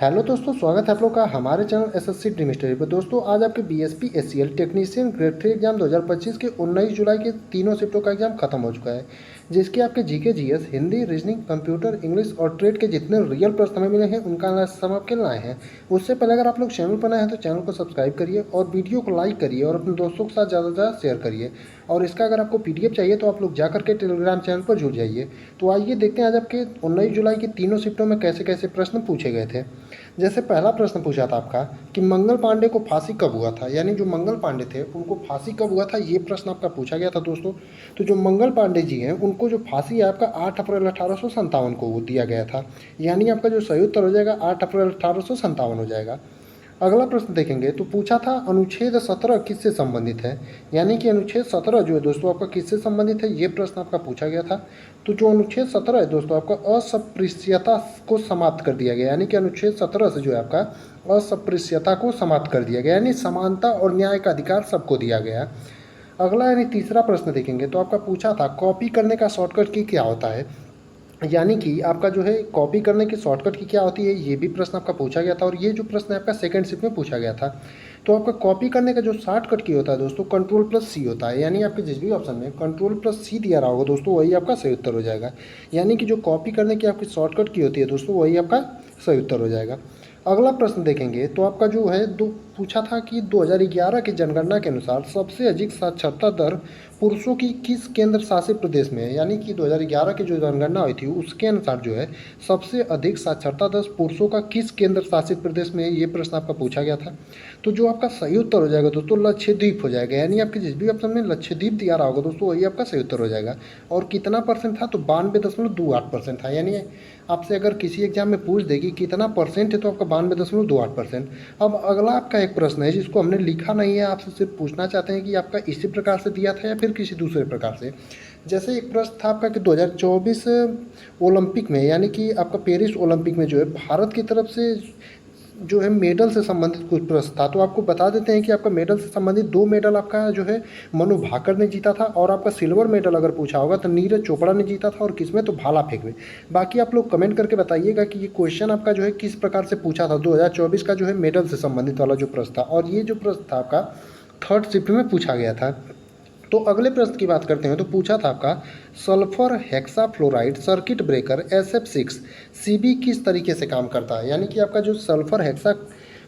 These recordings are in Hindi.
हेलो दोस्तों, स्वागत है आप लोग का हमारे चैनल एसएससी ड्रीम स्टडी पर। दोस्तों आज आपके BSP SCL technician grade 3 exam 2025 के 19 जुलाई के तीनों शिफ्टों का एग्जाम खत्म हो चुका है, जिसके आपके GK GS Hindi reasoning computer English और ट्रेड के जितने रियल प्रश्न हमें मिले हैं उनका एनालिसिस हम आपके लाए हैं। उससे पहले अगर आप लोग चैनल पर नए हैं तो चैनल को सब्सक्राइब करिए और वीडियो को लाइक करिए और अपने दोस्तों के साथ ज़्यादा से ज़्यादा शेयर करिए। और इसका अगर आपको पीडीएफ चाहिए तो आप लोग जा करके टेलीग्राम चैनल पर जुड़ जाइए। तो आइए देखते हैं आज आपके 19 जुलाई की तीनों शिफ्टों में कैसे कैसे प्रश्न पूछे गए थे। जैसे पहला प्रश्न पूछा था आपका कि मंगल पांडे को फांसी कब हुआ था, यानी जो मंगल पांडे थे उनको फांसी कब हुआ था, ये प्रश्न आपका पूछा गया था दोस्तों। तो जो मंगल पांडे जी हैं उनको जो फांसी है आपका 8 अप्रैल 1857 को वो दिया गया था, यानी आपका जो सही उत्तर हो जाएगा 8 अप्रैल 1857 हो जाएगा। अगला प्रश्न देखेंगे तो पूछा था अनुच्छेद 17 किससे संबंधित है, यानी कि अनुच्छेद 17 जो है दोस्तों आपका किससे संबंधित है, ये प्रश्न आपका पूछा गया था। तो जो अनुच्छेद 17 है दोस्तों आपका अस्पृश्यता को समाप्त कर दिया गया, यानी कि अनुच्छेद 17 से जो है आपका अस्पृश्यता को समाप्त कर दिया गया, यानी समानता और न्याय का अधिकार सबको दिया गया। अगला यानी तीसरा प्रश्न देखेंगे तो आपका पूछा था कॉपी करने का शॉर्टकट की क्या होता है, यानी कि आपका जो है कॉपी करने की शॉर्टकट की क्या होती है, ये भी प्रश्न आपका पूछा गया था। और ये जो प्रश्न है आपका सेकंड शिफ्ट में पूछा गया था। तो आपका कॉपी करने का जो शॉर्टकट की होता है दोस्तों कंट्रोल+C होता है, यानी आपके जिस भी ऑप्शन में कंट्रोल+C दिया रहा होगा दोस्तों वही आपका सही उत्तर हो जाएगा। यानी कि जो कॉपी करने की आपकी शॉर्टकट की होती है दोस्तों वही आपका सही उत्तर हो जाएगा। अगला प्रश्न देखेंगे तो आपका जो है पूछा था कि 2011 की जनगणना के अनुसार सबसे अधिक साक्षरता दर पुरुषों की किस केंद्र शासित प्रदेश में है, यानी कि 2011 की जो जनगणना हुई थी उसके अनुसार जो है सबसे अधिक साक्षरता दर पुरुषों का किस केंद्र शासित प्रदेश में है, ये प्रश्न आपका पूछा गया था। तो जो आपका सही उत्तर हो जाएगा दोस्तों लक्षद्वीप हो जाएगा, यानी आपके जिस भी ऑप्शन में लक्षद्वीप दिया रहा होगा दोस्तों वही आपका सही उत्तर हो जाएगा। और कितना परसेंट था, तो 92.28% था। यानी आपसे अगर किसी एग्जाम में पूछ देगी कितना परसेंट है तो आपका 92.28%। अब अगला आपका एक प्रश्न है जिसको हमने लिखा नहीं है, आपसे सिर्फ पूछना चाहते हैं कि आपका इसी प्रकार से दिया था या फिर किसी दूसरे प्रकार से। जैसे एक प्रश्न था आपका कि 2024 ओलंपिक में, यानी कि आपका पेरिस ओलंपिक में जो है भारत की तरफ से जो है मेडल से संबंधित कुछ प्रश्न था। तो आपको बता देते हैं कि आपका मेडल से संबंधित 2 मेडल आपका जो है मनु भाकर ने जीता था, और आपका सिल्वर मेडल अगर पूछा होगा तो नीरज चोपड़ा ने जीता था। और किसमें, तो भाला फेंक में। बाकी आप लोग कमेंट करके बताइएगा कि ये क्वेश्चन आपका जो है किस प्रकार से पूछा था, 2024 का जो है मेडल से संबंधित वाला जो प्रश्न था। और ये जो प्रश्न था आपका थर्ड शिफ्ट में पूछा गया था। तो अगले प्रश्न की बात करते हैं तो पूछा था आपका sulphur hexafluoride circuit breaker SF6 CB किस तरीके से काम करता है, यानी कि आपका जो sulphur hexa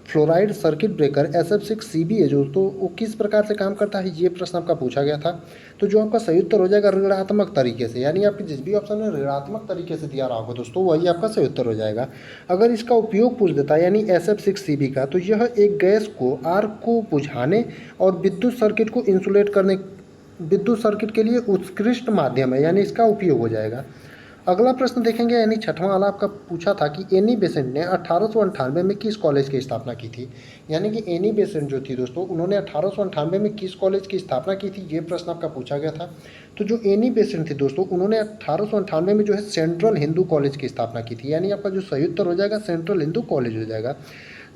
fluoride circuit breaker SF6 CB है जो, तो वो किस प्रकार से काम करता है, ये प्रश्न आपका पूछा गया था। तो जो आपका सही उत्तर हो जाएगा ऋणात्मक तरीके से, यानी आपके जिस भी ऑप्शन में ऋणात्मक तरीके से दिया रहा होगा दोस्तों वही आपका सही उत्तर हो जाएगा। अगर इसका उपयोग पूछ देता है यानी SF6 CB का, तो यह एक गैस को आर्क को बुझाने और विद्युत सर्किट को इंसुलेट करने, विद्युत सर्किट के लिए उत्कृष्ट माध्यम है, यानी इसका उपयोग हो जाएगा। अगला प्रश्न देखेंगे यानी छठवां वाला आपका पूछा था कि एनी बेसेंट ने 1898 में किस कॉलेज की स्थापना की थी, यानी कि एनी बेसेंट जो थी दोस्तों उन्होंने 1898 में किस कॉलेज की स्थापना की थी, ये प्रश्न आपका पूछा गया था। तो जो एनी बेसेंट थी दोस्तों उन्होंने 1898 में जो है सेंट्रल हिंदू कॉलेज की स्थापना की थी, यानी आपका जो सही उत्तर हो जाएगा सेंट्रल हिंदू कॉलेज हो जाएगा,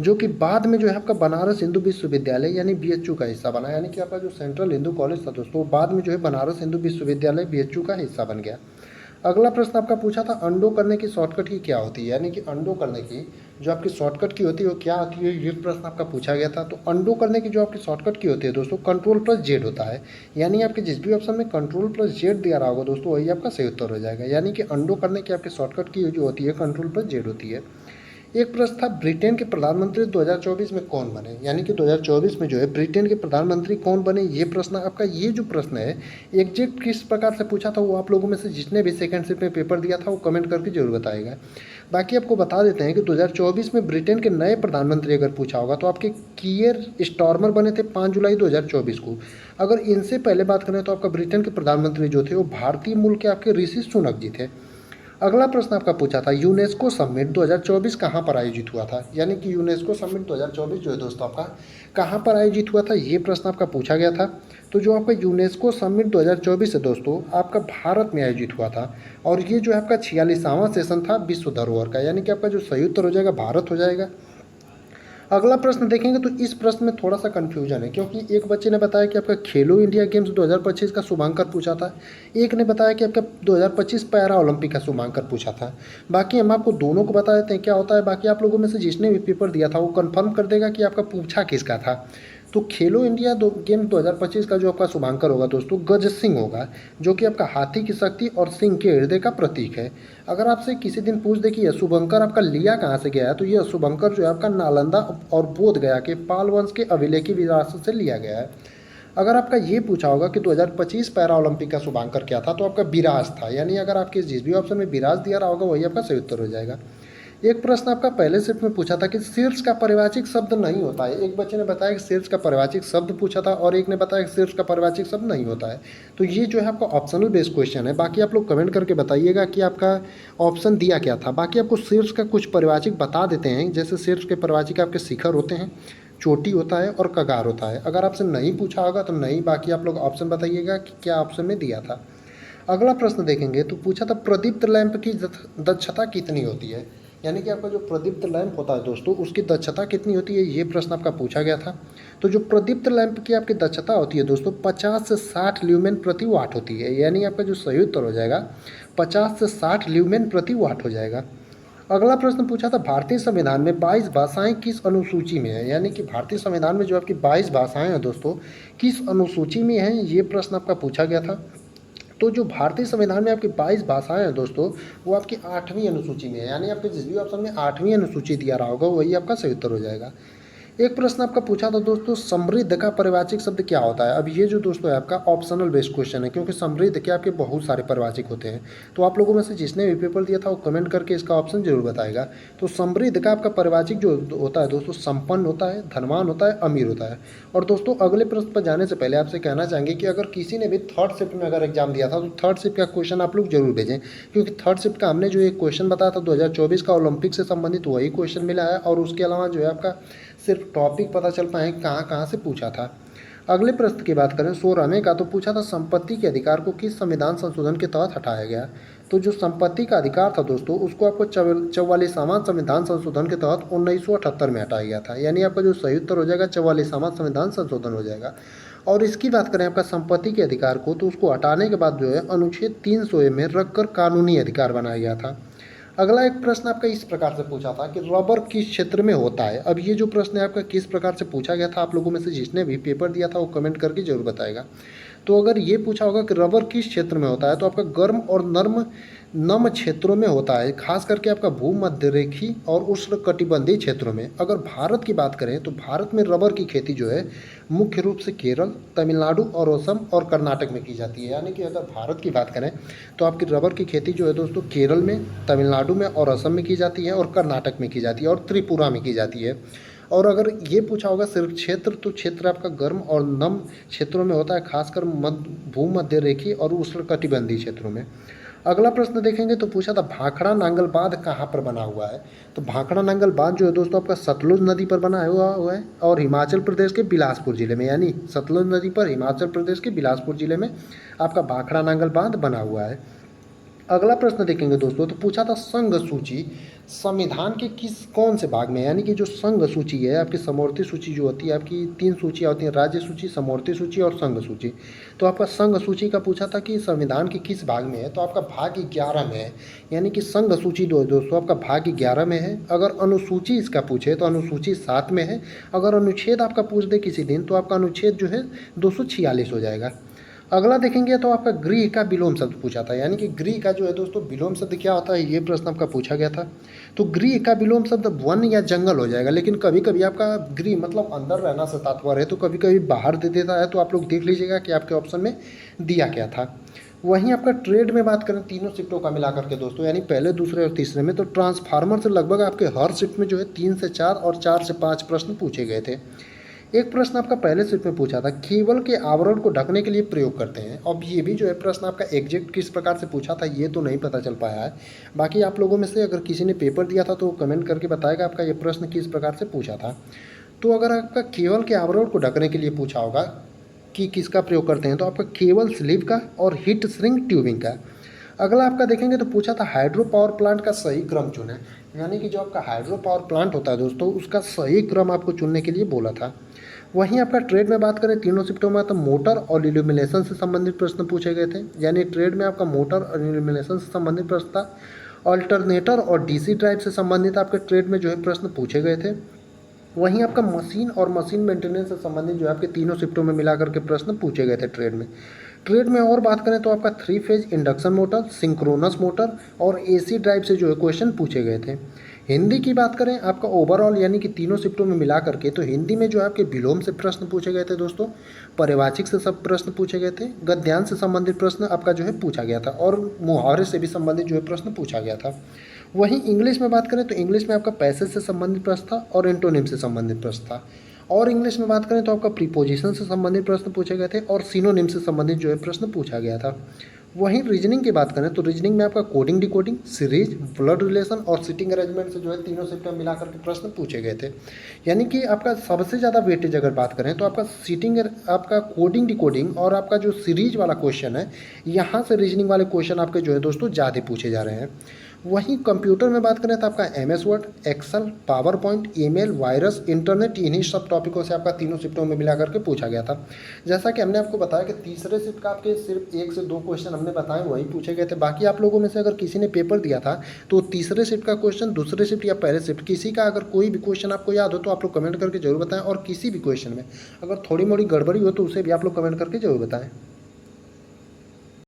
जो कि बाद में जो है आपका बनारस हिंदू विश्वविद्यालय यानी BHU का हिस्सा बना। यानी कि आपका जो सेंट्रल हिंदू कॉलेज था दोस्तों बाद में जो है बनारस हिंदू विश्वविद्यालय BHU का हिस्सा बन गया। अगला प्रश्न आपका पूछा था अंडो करने की शॉर्टकट की क्या होती है, यानी कि अंडो करने की जो आपकी शॉर्टकट की होती है वो क्या होती है, ये प्रश्न आपका पूछा गया था। तो अंडो करने की जो आपकी शॉर्टकट की होती है दोस्तों कंट्रोल+Z होता है, यानी आपके जिस भी ऑप्शन में कंट्रोल+Z दिया रहा होगा दोस्तों वही आपका सही उत्तर हो जाएगा। यानी कि अंडो करने की आपकी शॉर्टकट की जो होती है कंट्रोल+Z होती है। एक प्रश्न था ब्रिटेन के प्रधानमंत्री 2024 में कौन बने, यानी कि 2024 में जो है ब्रिटेन के प्रधानमंत्री कौन बने, ये प्रश्न आपका, ये जो प्रश्न है एग्जैक्ट किस प्रकार से पूछा था वो आप लोगों में से जिसने भी सेकंड शिफ्ट में पेपर दिया था वो कमेंट करके जरूर बताएगा। बाकी आपको बता देते हैं कि 2024 में ब्रिटेन के नए प्रधानमंत्री अगर पूछा होगा तो आपके कियर स्टारमर बने थे 5 जुलाई 2024 को। अगर इनसे पहले बात करें तो आपका ब्रिटेन के प्रधानमंत्री जो थे वो भारतीय मूल के आपके ऋषि सुनक जी थे। अगला प्रश्न आपका पूछा था यूनेस्को समिट 2024 कहाँ पर आयोजित हुआ था, यानी कि यूनेस्को समिट 2024 जो है दोस्तों आपका कहाँ पर आयोजित हुआ था, ये प्रश्न आपका पूछा गया था। तो जो आपका यूनेस्को समिट 2024 है दोस्तों आपका भारत में आयोजित हुआ था, और ये जो है आपका 46वां सेशन था विश्व धरोहर का, यानी कि आपका जो सही उत्तर हो जाएगा भारत हो जाएगा। अगला प्रश्न देखेंगे तो इस प्रश्न में थोड़ा सा कन्फ्यूजन है, क्योंकि एक बच्चे ने बताया कि आपका खेलो इंडिया गेम्स 2025 का शुभांकर पूछा था, एक ने बताया कि आपका 2025 पैरा ओलंपिक का शुभांकर पूछा था। बाकी हम आपको दोनों को बता देते हैं क्या होता है। बाकी आप लोगों में से जिसने भी पेपर दिया था वो कंफर्म कर देगा कि आपका पूछा किसका था। तो खेलो इंडिया गेम 2025 का जो आपका शुभांकर होगा दोस्तों, गज सिंह होगा, जो कि आपका हाथी की शक्ति और सिंह के हृदय का प्रतीक है। अगर आपसे किसी दिन पूछ दे कि यह शुभंकर आपका लिया कहाँ से गया है, तो यह शुभंकर जो है आपका नालंदा और बोध गया के पाल वंश के अभिलेखी विरासत से लिया गया है। अगर आपका ये पूछा होगा कि 2025 पैरा ओलंपिक का शुभांकर क्या था, तो आपका विराज था। यानी अगर आपके जिस भी ऑप्शन में विराज दिया रहा होगा वही आपका सही उत्तर हो जाएगा। एक प्रश्न आपका पहले शिफ्ट में पूछा था कि शीर्ष का परिवाचिक शब्द नहीं होता है। एक बच्चे ने बताया कि शीर्ष का परिवाचिक शब्द पूछा था और एक ने बताया कि शीर्ष का परिवाचिक शब्द नहीं होता है। तो ये जो है आपका ऑप्शनल बेस्ड क्वेश्चन है। बाकी आप लोग कमेंट करके बताइएगा कि आपका ऑप्शन दिया क्या था। बाकी आपको शीर्ष का कुछ परिवाचिक बता देते हैं, जैसे शीर्ष के परिवाचिक आपके शिखर होते हैं, चोटी होता है और कगार होता है। अगर आपसे नहीं पूछा होगा तो नहीं, बाकी आप लोग ऑप्शन बताइएगा कि क्या ऑप्शन में दिया था। अगला प्रश्न देखेंगे तो पूछा था प्रदीप्त लैंप की दक्षता कितनी होती है। यानी कि आपका जो प्रदीप्त लैंप होता है दोस्तों, उसकी दक्षता कितनी होती है, ये प्रश्न आपका पूछा गया था। तो जो प्रदीप्त लैंप की आपकी दक्षता होती है दोस्तों, 50 से 60 ल्यूमेन प्रति वाट होती है। यानी आपका जो सही उत्तर हो जाएगा 50 से 60 ल्यूमेन प्रति वाट हो जाएगा। अगला प्रश्न पूछा था भारतीय संविधान में 22 भाषाएं किस अनुसूची में है। यानी कि भारतीय संविधान में जो आपकी 22 भाषाएं हैं दोस्तों, किस अनुसूची में हैं, ये प्रश्न आपका पूछा गया था। तो जो भारतीय संविधान में आपकी 22 भाषाएं हैं दोस्तों, वो आपकी 8वीं अनुसूची में है। यानी आपके जिस भी ऑप्शन में 8वीं अनुसूची दिया रहा होगा वही आपका सही उत्तर हो जाएगा। एक प्रश्न आपका पूछा था दोस्तों समृद्ध का परिवाचिक शब्द क्या होता है। अब ये जो दोस्तों है आपका ऑप्शनल बेस्ड क्वेश्चन है, क्योंकि समृद्ध के आपके बहुत सारे परिवाचिक होते हैं। तो आप लोगों में से जिसने भी पेपर दिया था वो कमेंट करके इसका ऑप्शन जरूर बताएगा। तो समृद्ध का आपका परिवाचिक जो होता है दोस्तों, संपन्न होता है, धनवान होता है, अमीर होता है। और दोस्तों अगले प्रश्न पर जाने से पहले आपसे कहना चाहेंगे कि अगर किसी ने भी थर्ड शिफ्ट में अगर एग्जाम दिया था तो थर्ड शिफ्ट का क्वेश्चन आप लोग जरूर भेजें, क्योंकि थर्ड शिफ्ट का हमने जो एक क्वेश्चन बताया था 2024 का ओलंपिक से संबंधित, वही क्वेश्चन मिला है। और उसके अलावा जो है आपका सिर्फ टॉपिक पता चल पाए कहाँ कहाँ से पूछा था। अगले प्रश्न की बात करें 16वें का, तो पूछा था संपत्ति के अधिकार को किस संविधान संशोधन के तहत हटाया गया। तो जो संपत्ति का अधिकार था दोस्तों, उसको आपको 44वां संविधान संशोधन के तहत 1978 में हटाया गया था। यानी आपका जो सही उत्तर हो जाएगा 44वां संविधान संशोधन हो जाएगा। और इसकी बात करें आपका संपत्ति के अधिकार को, तो उसको हटाने के बाद जो है अनुच्छेद 300 में रखकर कानूनी अधिकार बनाया गया था। अगला एक प्रश्न आपका इस प्रकार से पूछा था कि रबर किस क्षेत्र में होता है। अब ये जो प्रश्न है आपका किस प्रकार से पूछा गया था, आप लोगों में से जिसने भी पेपर दिया था वो कमेंट करके जरूर बताएगा। तो अगर ये पूछा होगा कि रबर किस क्षेत्र में होता है, तो आपका गर्म और नम क्षेत्रों में होता है, खास करके आपका भूमध्य रेखी और उष्णकटिबंधीय क्षेत्रों में। अगर भारत की बात करें तो भारत में रबर की खेती जो है मुख्य रूप से केरल, तमिलनाडु और असम और कर्नाटक में की जाती है। यानी कि अगर भारत की बात करें तो आपकी रबर की खेती जो है दोस्तों केरल में, तमिलनाडु में और असम में की जाती है, और कर्नाटक में की जाती है, और त्रिपुरा में की जाती है। और अगर ये पूछा होगा सिर्फ क्षेत्र, तो क्षेत्र आपका गर्म और नम क्षेत्रों में होता है, खासकर भूमध्य रेखी और उष्णकटिबंधीय क्षेत्रों में। अगला प्रश्न देखेंगे तो पूछा था भाखड़ा नांगल बांध कहाँ पर बना हुआ है। तो भाखड़ा नांगल बांध जो है दोस्तों आपका सतलुज नदी पर बना हुआ है, और हिमाचल प्रदेश के बिलासपुर जिले में, यानी सतलुज नदी पर हिमाचल प्रदेश के बिलासपुर जिले में आपका भाखड़ा नांगल बांध बना हुआ है। अगला प्रश्न देखेंगे दोस्तों तो पूछा था संघ सूची संविधान के कौन से भाग में। यानी कि जो संघ सूची है आपकी, समवर्ती सूची जो होती है आपकी, 3 सूचियाँ होती हैं, राज्य सूची, समवर्ती सूची और संघ सूची। तो आपका संघ सूची का पूछा था कि संविधान के किस भाग में है, तो आपका भाग 11 में है। यानी कि संघ सूची दोस्तों आपका भाग 11 में है। अगर अनुसूची इसका पूछे तो अनुसूची 7 में है। अगर अनुच्छेद आपका पूछ दे किसी दिन तो आपका अनुच्छेद जो है 246 हो जाएगा। अगला देखेंगे तो आपका गृह का विलोम शब्द पूछा था। यानी कि गृह का जो है दोस्तों विलोम शब्द क्या होता है, ये प्रश्न आपका पूछा गया था। तो गृह का विलोम शब्द वन या जंगल हो जाएगा, लेकिन कभी कभी आपका गृह मतलब अंदर रहना से तात्पर्य है, तो कभी कभी बाहर दे देता है। तो आप लोग देख लीजिएगा कि आपके ऑप्शन में दिया क्या था। वहीं आपका ट्रेड में बात करें तीनों शिफ्टों का मिलाकर के दोस्तों, यानी पहले, दूसरे और तीसरे में, तो ट्रांसफार्मर से लगभग आपके हर शिफ्ट में जो है 3 से 4 और 4 से 5 प्रश्न पूछे गए थे। एक प्रश्न आपका पहले शिफ्ट में पूछा था केबल के आवरण को ढकने के लिए प्रयोग करते हैं। अब ये भी जो है प्रश्न आपका एग्जैक्ट किस प्रकार से पूछा था ये तो नहीं पता चल पाया है। बाकी आप लोगों में से अगर किसी ने पेपर दिया था तो कमेंट करके बताएगा आपका ये प्रश्न किस प्रकार से पूछा था। तो अगर आपका केबल के आवरण को ढकने के लिए पूछा होगा कि किसका प्रयोग करते हैं, तो आपका केबल स्लीव का और हीट श्रिंक ट्यूबिंग का। अगला आपका देखेंगे तो पूछा था हाइड्रो पावर प्लांट का सही क्रम चुनें। यानी कि जो आपका हाइड्रो पावर प्लांट होता है दोस्तों, उसका सही क्रम आपको चुनने के लिए बोला था। वहीं आपका ट्रेड में बात करें तीनों शिफ्टों में, तो मोटर और इल्यूमिनेशन से संबंधित प्रश्न पूछे गए थे। यानी ट्रेड में आपका मोटर और इल्यूमिनेशन से संबंधित प्रश्न था। अल्टरनेटर और डीसी ड्राइव से संबंधित आपके ट्रेड में जो है प्रश्न पूछे गए थे। वहीं आपका मशीन और मशीन मेंटेनेंस से संबंधित जो है आपके तीनों शिफ्टों में मिलाकर के प्रश्न पूछे गए थे ट्रेड में। ट्रेड में और बात करें तो आपका 3 phase induction motor, synchronous motor और एसी ड्राइव से जो है क्वेश्चन पूछे गए थे। हिंदी की बात करें आपका ओवरऑल यानी कि तीनों शिफ्टों में मिला करके, तो हिंदी में जो है आपके विलोम से प्रश्न पूछे गए थे दोस्तों, परिवाचिक से सब प्रश्न पूछे गए थे, गद्यांश से संबंधित प्रश्न आपका जो है पूछा गया था, और मुहावरे से भी संबंधित जो है प्रश्न पूछा गया था। वहीं इंग्लिश में बात करें तो इंग्लिश में आपका पैसेज से संबंधित प्रश्न था और एंटोनिम से संबंधित प्रश्न था। और इंग्लिश में बात करें तो आपका प्रीपोजिशन से संबंधित प्रश्न पूछे गए थे और सिनोनिम से संबंधित जो है प्रश्न पूछा गया था। वहीं रीजनिंग की बात करें तो रीजनिंग में आपका coding, decoding, series, blood relation और सिटिंग अरेंजमेंट से जो है तीनों शिफ्ट में मिलाकर के प्रश्न पूछे गए थे। यानी कि आपका सबसे ज़्यादा वेटेज अगर बात करें तो आपका सीटिंग, आपका कोडिंग, डिकोडिंग और आपका जो सीरीज वाला क्वेश्चन है, यहाँ से रीजनिंग वाले क्वेश्चन आपके जो है दोस्तों ज़्यादा पूछे जा रहे हैं। वहीं कंप्यूटर में बात करें तो आपका MS Word, Excel, PowerPoint, email, virus, internet, इन्हीं सब टॉपिकों से आपका तीनों शिफ्टों में मिला करके पूछा गया था। जैसा कि हमने आपको बताया कि तीसरे शिफ्ट का आपके सिर्फ 1 से 2 क्वेश्चन हमने बताए वही पूछे गए थे। बाकी आप लोगों में से अगर किसी ने पेपर दिया था तो तीसरे शिफ्ट का क्वेश्चन, दूसरे शिफ्ट या पहले शिफ्ट, किसी का अगर कोई भी क्वेश्चन आपको याद हो तो आप लोग कमेंट करके जरूर बताएं, और किसी भी क्वेश्चन में अगर थोड़ी मोड़ी गड़बड़ी हो तो उसे भी आप लोग कमेंट करके जरूर बताएं।